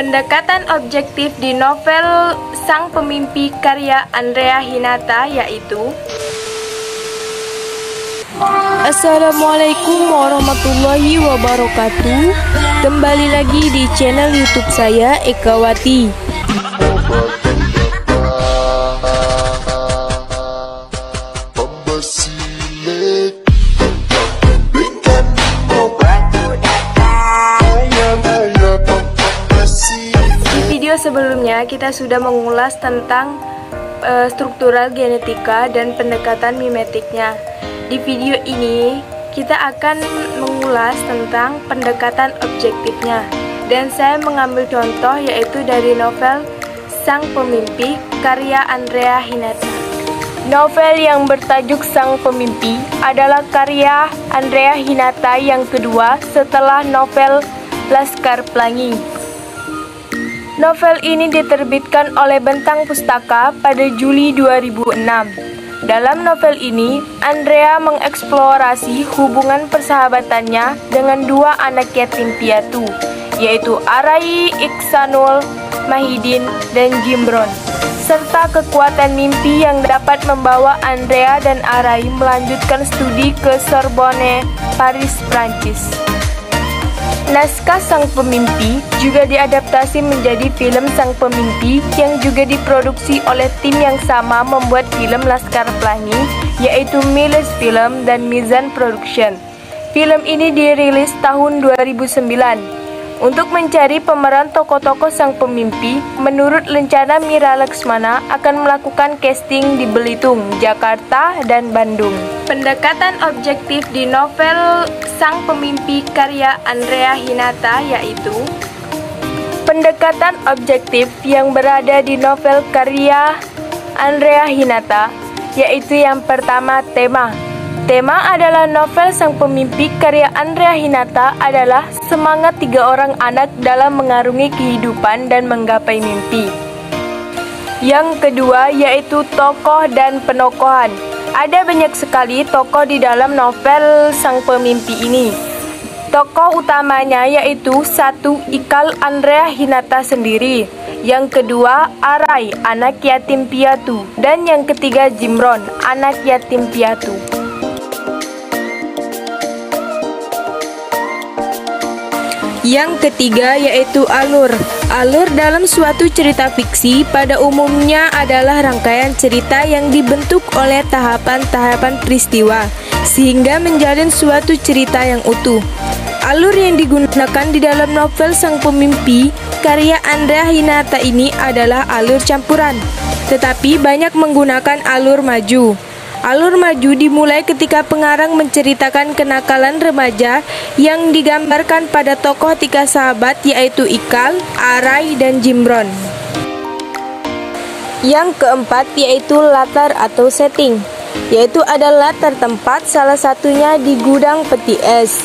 Pendekatan objektif di novel Sang Pemimpi karya Andrea Hinata yaitu Assalamualaikum warahmatullahi wabarakatuh. Kembali lagi di channel YouTube saya, Ekawati. Di video sebelumnya kita sudah mengulas tentang struktural genetika dan pendekatan mimetiknya. Di video ini kita akan mengulas tentang pendekatan objektifnya, dan saya mengambil contoh yaitu dari novel Sang Pemimpi karya Andrea Hinata. Novel yang bertajuk Sang Pemimpi adalah karya Andrea Hinata yang kedua setelah novel Laskar Pelangi. Novel ini diterbitkan oleh Bentang Pustaka pada Juli 2006. Dalam novel ini, Andrea mengeksplorasi hubungan persahabatannya dengan dua anak yatim piatu, yaitu Arai Iksanul Mahidin dan Jimbron, serta kekuatan mimpi yang dapat membawa Andrea dan Arai melanjutkan studi ke Sorbonne, Paris, Prancis. Naskah Sang Pemimpi juga diadaptasi menjadi film Sang Pemimpi yang juga diproduksi oleh tim yang sama membuat film Laskar Pelangi, yaitu Miles Film dan Mizan Production. Film ini dirilis tahun 2009. Untuk mencari pemeran tokoh-tokoh Sang Pemimpi, menurut rencana Mira Laksmana akan melakukan casting di Belitung, Jakarta, dan Bandung. Pendekatan objektif di novel Sang Pemimpi karya Andrea Hinata yaitu pendekatan objektif yang berada di novel karya Andrea Hinata, yaitu yang pertama tema. Tema adalah novel Sang Pemimpi karya Andrea Hinata adalah semangat tiga orang anak dalam mengarungi kehidupan dan menggapai mimpi. Yang kedua yaitu tokoh dan penokohan. Ada banyak sekali tokoh di dalam novel Sang Pemimpi ini. Tokoh utamanya yaitu satu Ikal Andrea Hinata sendiri, yang kedua Arai, anak yatim piatu, dan yang ketiga Jimron, anak yatim piatu. Yang ketiga yaitu alur. Alur dalam suatu cerita fiksi pada umumnya adalah rangkaian cerita yang dibentuk oleh tahapan-tahapan peristiwa sehingga menjalin suatu cerita yang utuh. Alur yang digunakan di dalam novel Sang Pemimpi karya Andrea Hinata ini adalah alur campuran, tetapi banyak menggunakan alur maju. Alur maju dimulai ketika pengarang menceritakan kenakalan remaja yang digambarkan pada tokoh tiga sahabat yaitu Ikal, Arai, dan Jimron. Yang keempat yaitu latar atau setting, yaitu ada latar tempat, salah satunya di gudang peti es.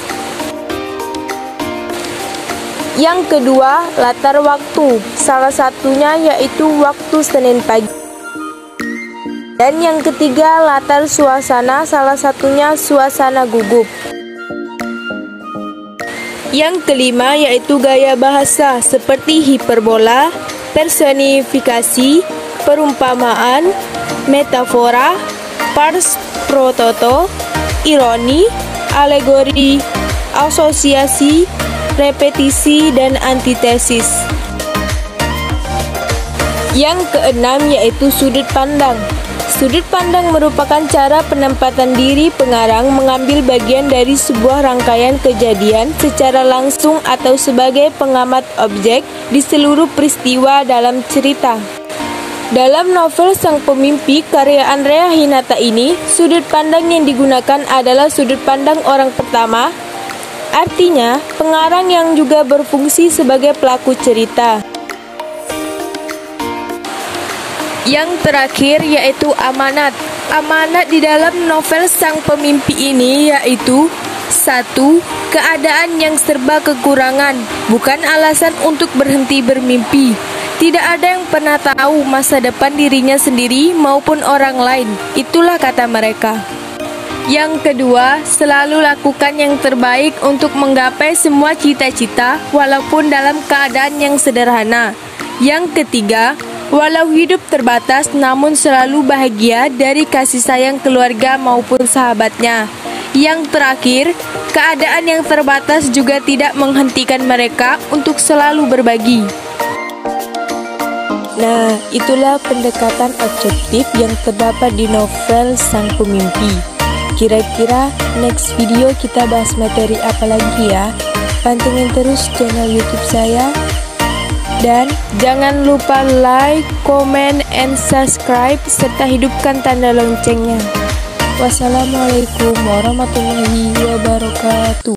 Yang kedua latar waktu, salah satunya yaitu waktu Senin pagi. Dan yang ketiga latar suasana, salah satunya suasana gugup. Yang kelima yaitu gaya bahasa seperti hiperbola, personifikasi, perumpamaan, metafora, pars pro toto, ironi, alegori, asosiasi, repetisi, dan antitesis. Yang keenam yaitu sudut pandang. Sudut pandang merupakan cara penempatan diri pengarang mengambil bagian dari sebuah rangkaian kejadian secara langsung atau sebagai pengamat objek di seluruh peristiwa dalam cerita. Dalam novel Sang Pemimpi karya Andrea Hinata ini, sudut pandang yang digunakan adalah sudut pandang orang pertama, artinya pengarang yang juga berfungsi sebagai pelaku cerita. Yang terakhir yaitu amanat. Amanat di dalam novel Sang Pemimpi ini yaitu 1. Keadaan yang serba kekurangan, bukan alasan untuk berhenti bermimpi. Tidak ada yang pernah tahu masa depan dirinya sendiri maupun orang lain. Itulah kata mereka. Yang kedua, selalu lakukan yang terbaik untuk menggapai semua cita-cita walaupun dalam keadaan yang sederhana. Yang ketiga, walau hidup terbatas namun selalu bahagia dari kasih sayang keluarga maupun sahabatnya. Yang terakhir, keadaan yang terbatas juga tidak menghentikan mereka untuk selalu berbagi. Nah, itulah pendekatan objektif yang terdapat di novel Sang Pemimpi. Kira-kira next video kita bahas materi apa lagi ya? Pantengin terus channel YouTube saya. Dan jangan lupa like, comment, and subscribe, serta hidupkan tanda loncengnya. Wassalamualaikum warahmatullahi wabarakatuh.